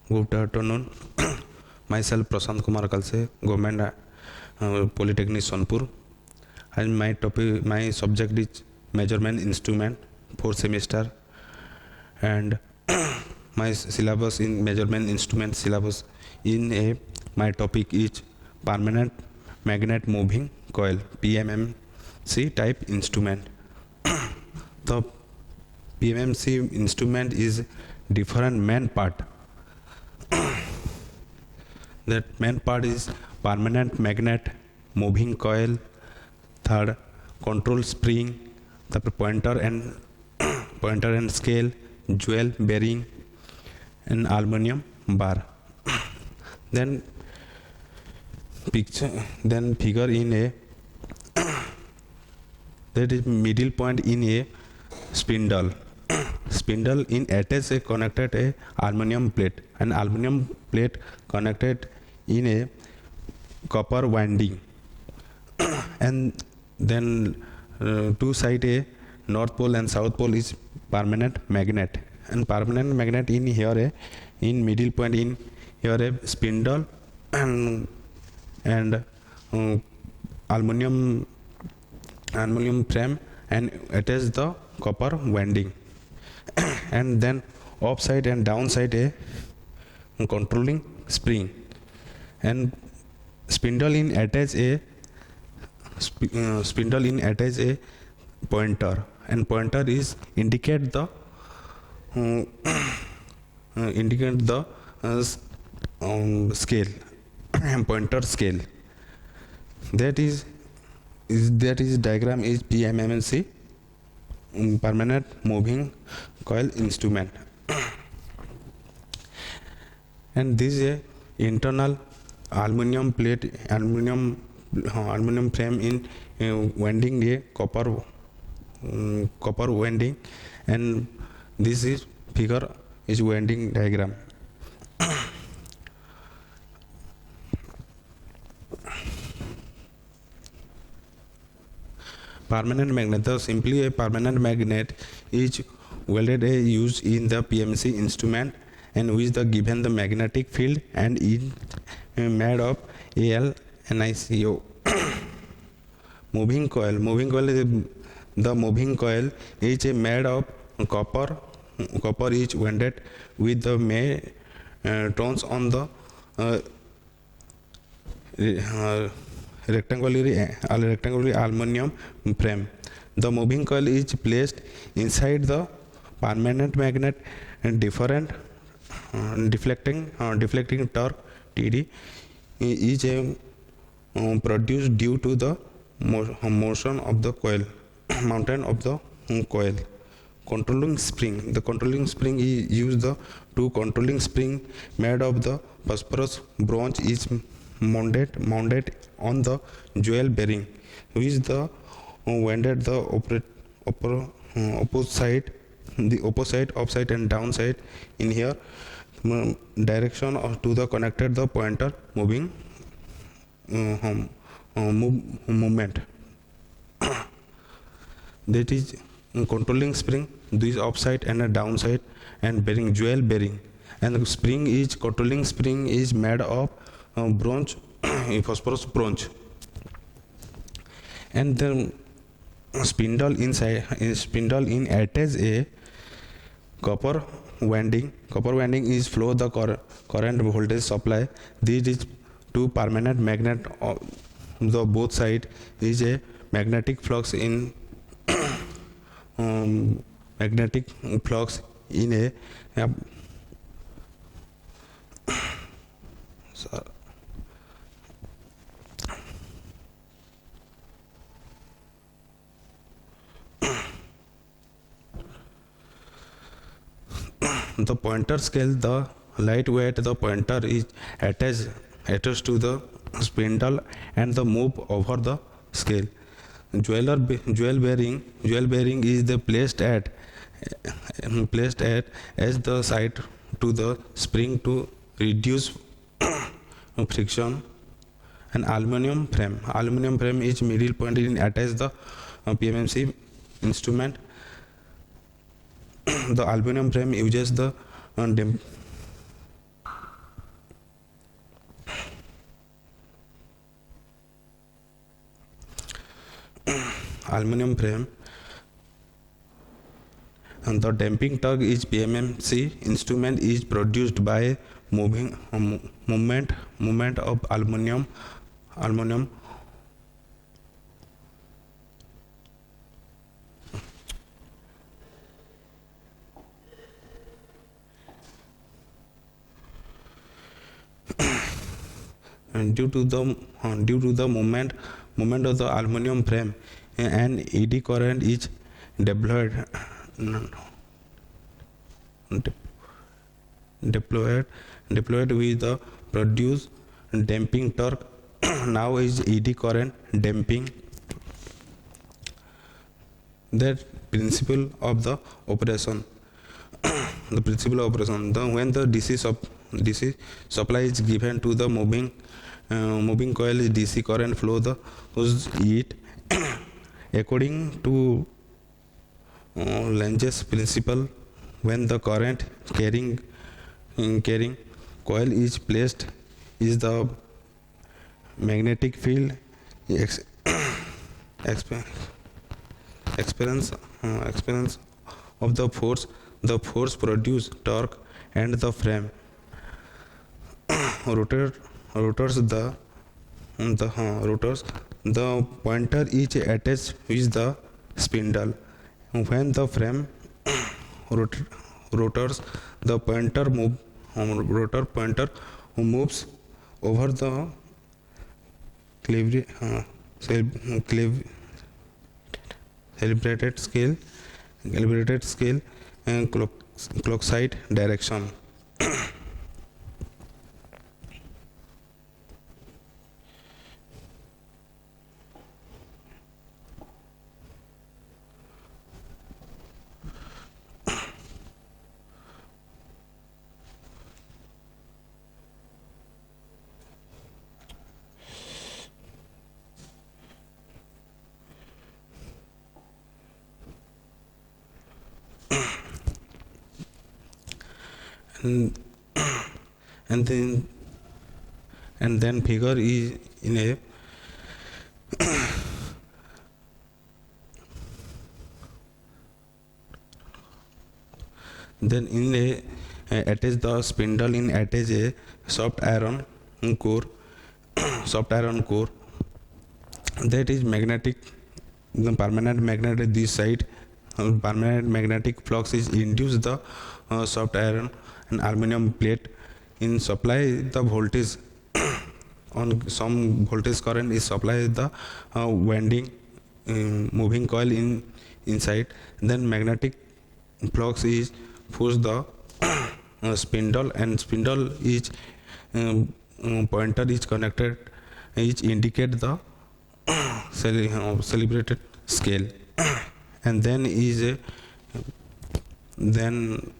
Good afternoon. Myself Prasant Kumar Kalasi, Government Polytechnic Sonpur, and my subject is measurement instrument, 4th semester, and my syllabus in measurement instrument syllabus my topic is permanent magnet moving coil, PMMC type instrument. The PMMC instrument is different main part. That main part is permanent magnet moving coil, third control spring, the pointer and scale, jewel bearing, and aluminum bar. Then figure in a that is middle point in a spindle. Spindle in attach a connected a aluminum plate, and aluminum plate connected in a copper winding, and then two side a north pole and south pole is permanent magnet, and permanent magnet in here in middle point in here a spindle and aluminum frame and attach the copper winding, and then upside and downside a controlling spring, and spindle in attach a pointer, and pointer is indicate the scale and pointer scale. That is diagram is PMMC, permanent moving coil instrument. And this is a internal aluminum plate, aluminum frame in winding a copper winding, and this is figure is winding diagram. Permanent magnet. So simply a permanent magnet is welded used in the PMC instrument, and which the given the magnetic field, and it made of AlNiCO. Moving coil. The moving coil is made of copper. Copper is welded with the turns on the rectangular aluminum frame. The moving coil is placed inside the permanent magnet, and different deflecting torque TD is produced due to the motion of the coil, mountain of the coil. Controlling spring. The controlling spring is used the two controlling spring made of the phosphorus bronze is mounted on the jewel bearing, which the winded the opposite upside and downside in here direction to the connected the pointer moving movement. That is controlling spring, this upside and a downside, and bearing jewel bearing, and the spring is controlling spring is made of bronze, phosphorus bronze, and the spindle in attach a copper winding. Copper winding is flow the current voltage supply. This is two permanent magnet of the both side is a magnetic flux in magnetic flux in a the pointer scale. The lightweight the pointer is attached to the spindle and the move over the scale. Jewel bearing is the placed at as the side to the spring to reduce friction. And aluminum frame is middle point in attach the PMMC instrument. The aluminum frame uses the aluminum frame, and the damping torque is PMMC. Instrument is produced by movement of aluminum and due to the movement of the aluminum frame, an ED current is deployed with the produced damping torque. Now is ED current damping that principle of the operation. The principle of operation, when the DC supply is given to the moving coil, DC current flow whose it according to Lenge's principle. When the current carrying coil is placed, is the magnetic field experience of the force produce torque, and the frame rotors the pointer is attached with the spindle. When the frame rotors, the rotor pointer moves over the calibrated scale and clock side direction. and then figure is in a attach the spindle in attach a soft iron core that is magnetic. The permanent magnet at this side, permanent magnetic flux is induced the soft iron and aluminum plate in supply the voltage on some voltage current is supplied the winding moving coil inside. Then magnetic flux is push the spindle, and spindle is pointer is connected, each indicate the calibrated scale, and then is a then